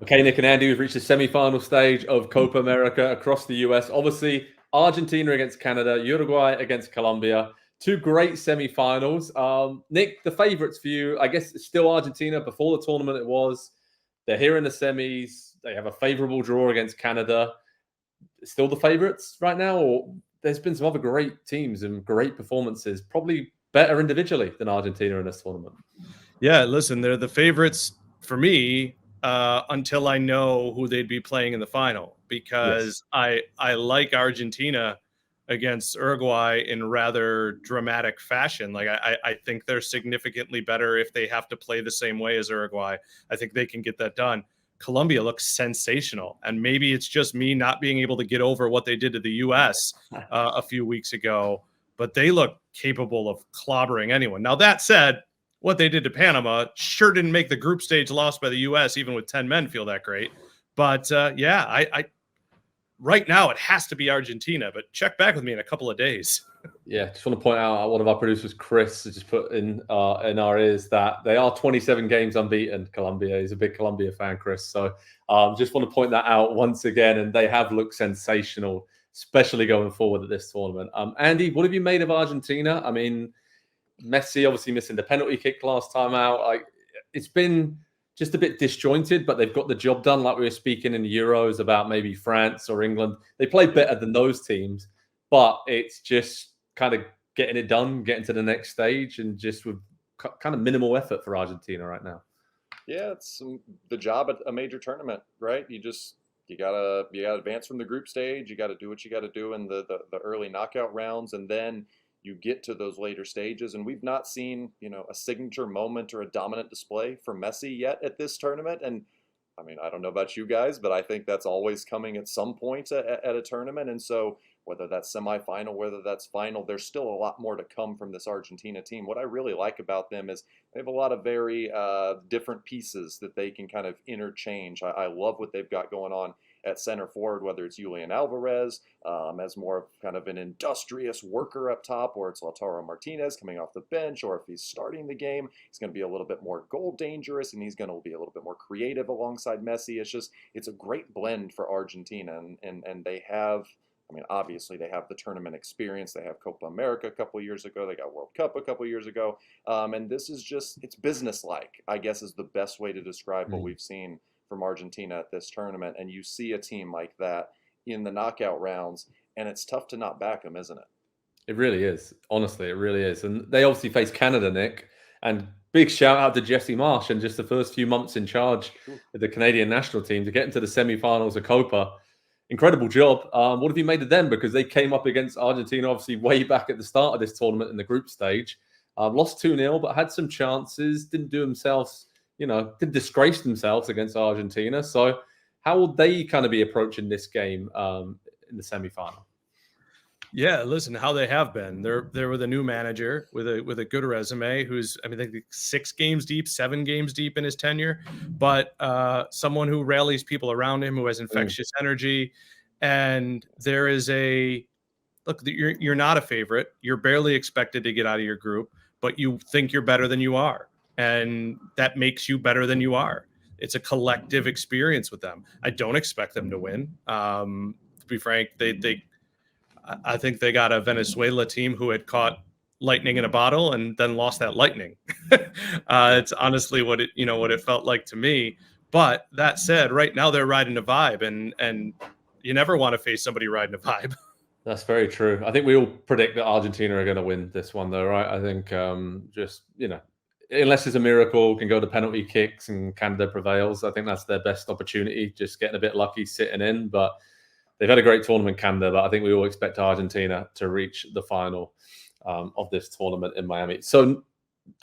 Okay, Nick and Andy, we've reached the semi-final stage of Copa America across the US. Obviously, Argentina against Canada, Uruguay against Colombia. Two great semi-finals. Nick, the favourites for you, I guess it's still Argentina. Before the tournament, it was. They're here in the semis. They have a favourable draw against Canada. Still the favourites right now? Or there's been some other great teams and great performances, probably better individually than Argentina in this tournament. Yeah, listen, they're the favorites for me until I know who they'd be playing in the final, because I like Argentina against Uruguay in rather dramatic fashion. Like I think they're significantly better if they have to play the same way as Uruguay. I think they can get that done. Colombia looks sensational, and maybe it's just me not being able to get over what they did to the U.S. A few weeks ago, but they look capable of clobbering anyone. Now, that said, what they did to Panama sure didn't make the group stage loss by the U.S., even with 10 men, feel that great. But I right now it has to be Argentina, but check back with me in a couple of days. Yeah, just want to point out one of our producers, Chris, has just put in our ears that they are 27 games unbeaten, Colombia. He's a big Colombia fan, Chris. So just want to point that out once again. And they have looked sensational, especially going forward at this tournament. Andy, what have you made of Argentina? I mean, Messi obviously missing the penalty kick last time out. It's been just a bit disjointed, but they've got the job done. Like we were speaking in the Euros about maybe France or England. They play better than those teams, but it's just kind of getting it done, getting to the next stage, and just with kind of minimal effort for Argentina right now. Yeah, it's the job at a major tournament, right? You gotta advance from the group stage. You got to do what you got to do in the early knockout rounds, and then you get to those later stages. And we've not seen a signature moment or a dominant display from Messi yet at this tournament. And I mean, I don't know about you guys, but I think that's always coming at some point at a tournament. And so whether that's semifinal, whether that's final, there's still a lot more to come from this Argentina team. What I really like about them is they have a lot of very different pieces that they can kind of interchange. I love what they've got going on at center forward, whether it's Julian Alvarez as more of kind of an industrious worker up top, or it's Lautaro Martinez coming off the bench, or if he's starting the game, he's going to be a little bit more goal dangerous, and he's going to be a little bit more creative alongside Messi. It's a great blend for Argentina, and they have, I mean, obviously they have the tournament experience. They have Copa America a couple of years ago. They got World Cup a couple of years ago. And this is just, it's business-like, I guess is the best way to describe what we've seen from Argentina at this tournament. And you see a team like that in the knockout rounds, and it's tough to not back them, isn't it? It really is. Honestly, it really is. And they obviously face Canada, Nick. And big shout out to Jesse Marsh and just the first few months in charge of the Canadian national team to get into the semi-finals of Copa. Incredible job. What have you made of them? Because they came up against Argentina, obviously, way back at the start of this tournament in the group stage. Lost 2-0, but had some chances. Didn't do themselves, didn't disgrace themselves against Argentina. So how will they kind of be approaching this game in the semi-final? Yeah, listen, how they have been. They're with a new manager with a good resume, who's, I think 6 games deep, 7 games deep in his tenure, but someone who rallies people around him, who has infectious energy. And there is look, you're not a favorite. You're barely expected to get out of your group, but you think you're better than you are. And that makes you better than you are. It's a collective experience with them. I don't expect them to win. To be frank, I think they got a Venezuela team who had caught lightning in a bottle and then lost that lightning. It's honestly what it felt like to me. But that said, right now they're riding a vibe, and you never want to face somebody riding a vibe. That's very true. I think we all predict that Argentina are going to win this one, though, right? I think unless it's a miracle, can go to penalty kicks and Canada prevails. I think that's their best opportunity, just getting a bit lucky sitting in. But they've had a great tournament, Canada, but I think we all expect Argentina to reach the final of this tournament in Miami. So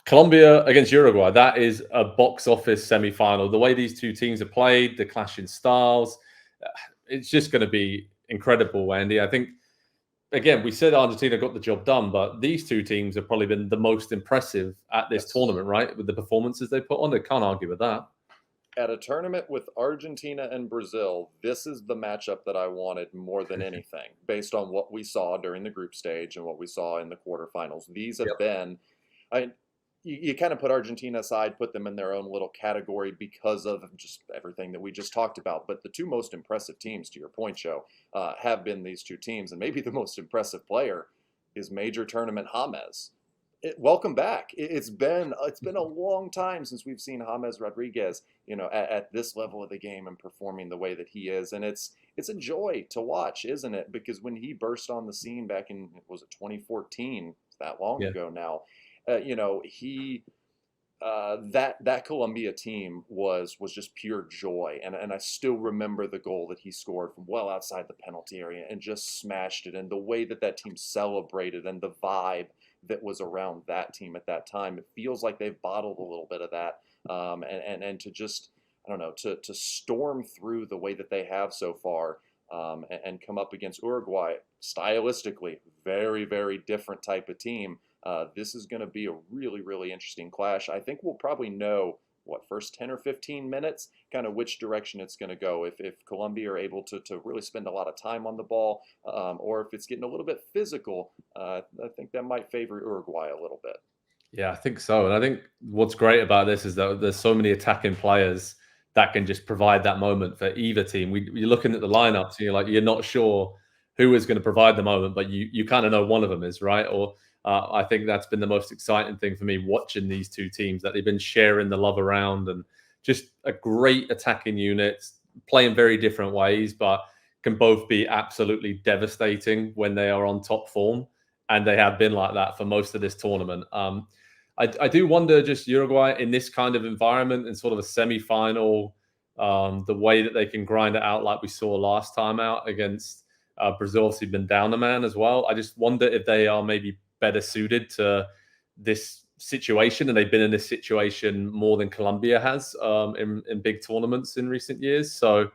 Colombia against Uruguay, that is a box office semi-final. The way these two teams have played, the clashing styles, it's just going to be incredible, Andy. I think, again, we said Argentina got the job done, but these two teams have probably been the most impressive at this tournament, right? With the performances they put on, they can't argue with that. At a tournament with Argentina and Brazil, this is the matchup that I wanted more than anything, based on what we saw during the group stage and what we saw in the quarterfinals. These have been, you kind of put Argentina aside, put them in their own little category because of just everything that we just talked about. But the two most impressive teams, to your point, Joe, have been these two teams. And maybe the most impressive player is Major Tournament James. Welcome back. It's been a long time since we've seen James Rodriguez, at this level of the game and performing the way that he is. And it's a joy to watch, isn't it? Because when he burst on the scene back in, was it 2014? It's that long ago now. That Colombia team was just pure joy, and I still remember the goal that he scored from well outside the penalty area and just smashed it, and the way that team celebrated and the vibe that was around that team at that time. It feels like they've bottled a little bit of that, and to just, I don't know, to storm through the way that they have so far, and come up against Uruguay, stylistically very, very different type of team. This is going to be a really, really interesting clash. I think we'll probably know, first 10 or 15 minutes, kind of which direction it's going to go. If Colombia are able to really spend a lot of time on the ball, or if it's getting a little bit physical, I think that might favor Uruguay a little bit. Yeah, I think so. And I think what's great about this is that there's so many attacking players that can just provide that moment for either team. You're looking at the lineups and you're not sure who is going to provide the moment, but you kind of know one of them is, right? Or I think that's been the most exciting thing for me watching these two teams, that they've been sharing the love around, and just a great attacking unit, playing very different ways, but can both be absolutely devastating when they are on top form. And they have been like that for most of this tournament. I do wonder, just Uruguay in this kind of environment, in sort of a semi-final, the way that they can grind it out like we saw last time out against Brazil. Obviously been down the man as well. I just wonder if they are maybe better suited to this situation, and they've been in this situation more than Colombia has in big tournaments in recent years. So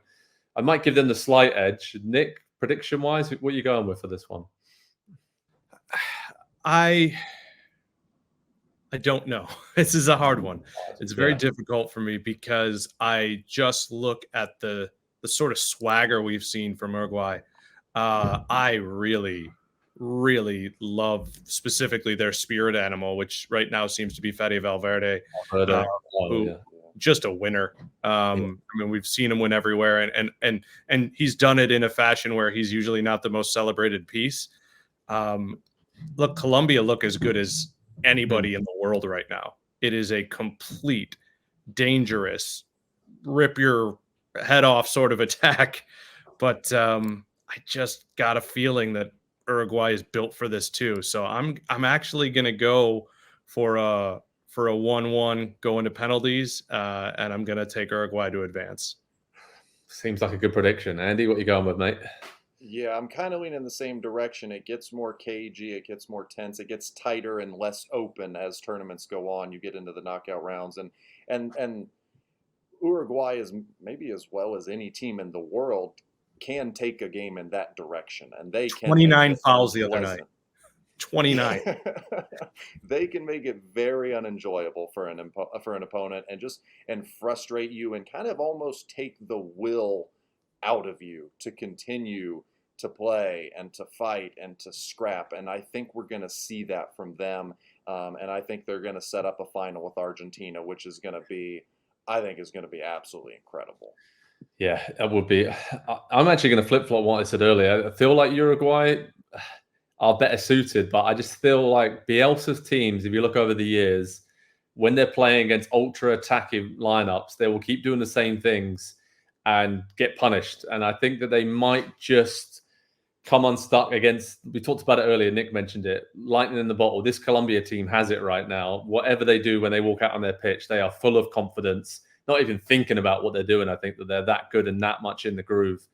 I might give them the slight edge. Nick, prediction-wise, what are you going with for this one? I don't know. This is a hard one. It's very difficult for me because I just look at the sort of swagger we've seen from Uruguay. I really, really love specifically their spirit animal, which right now seems to be Fede Valverde, just a winner. I mean, we've seen him win everywhere, and he's done it in a fashion where he's usually not the most celebrated piece. Look, Colombia look as good as anybody in the world right now. It is a complete, dangerous, rip your head off sort of attack. But I just got a feeling that Uruguay is built for this too. So I'm actually going to go for a 1-1 going to penalties, and I'm going to take Uruguay to advance. Seems like a good prediction. Andy, what are you going with, mate? Yeah, I'm kind of leaning in the same direction. It gets more cagey, it gets more tense, it gets tighter and less open as tournaments go on. You get into the knockout rounds, and Uruguay, is maybe as well as any team in the world, can take a game in that direction, and they can 29 fouls the other night. 29. They can make it very unenjoyable for an opponent, and frustrate you, and kind of almost take the will out of you to continue to play and to fight and to scrap. And I think we're going to see that from them. And I think they're going to set up a final with Argentina, which is going to be, I think, is going to be absolutely incredible. Yeah, that would be. I'm actually going to flip-flop what I said earlier. I feel like Uruguay are better suited, but I just feel like Bielsa's teams, if you look over the years, when they're playing against ultra-attacking lineups, they will keep doing the same things and get punished. And I think that they might just come unstuck against, we talked about it earlier, Nick mentioned it, lightning in the bottle. This Colombia team has it right now. Whatever they do when they walk out on their pitch, they are full of confidence, not even thinking about what they're doing. I think that they're that good and that much in the groove.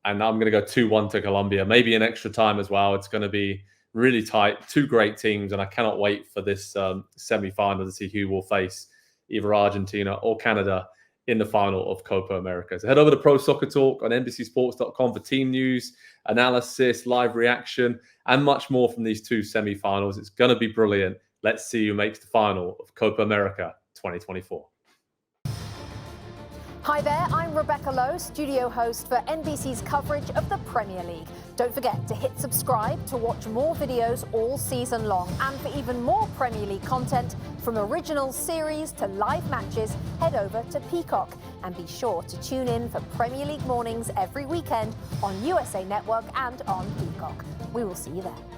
And I'm going to go 2-1 to Colombia, maybe in extra time as well. It's going to be really tight, two great teams, and I cannot wait for this semi-final to see who will face either Argentina or Canada in the final of Copa America. So head over to Pro Soccer Talk on NBCSports.com for team news, analysis, live reaction, and much more from these two semi-finals. It's going to be brilliant. Let's see who makes the final of Copa America 2024. Hi there, I'm Rebecca Lowe, studio host for NBC's coverage of the Premier League. Don't forget to hit subscribe to watch more videos all season long. And for even more Premier League content, from original series to live matches, head over to Peacock. And be sure to tune in for Premier League mornings every weekend on USA Network and on Peacock. We will see you there.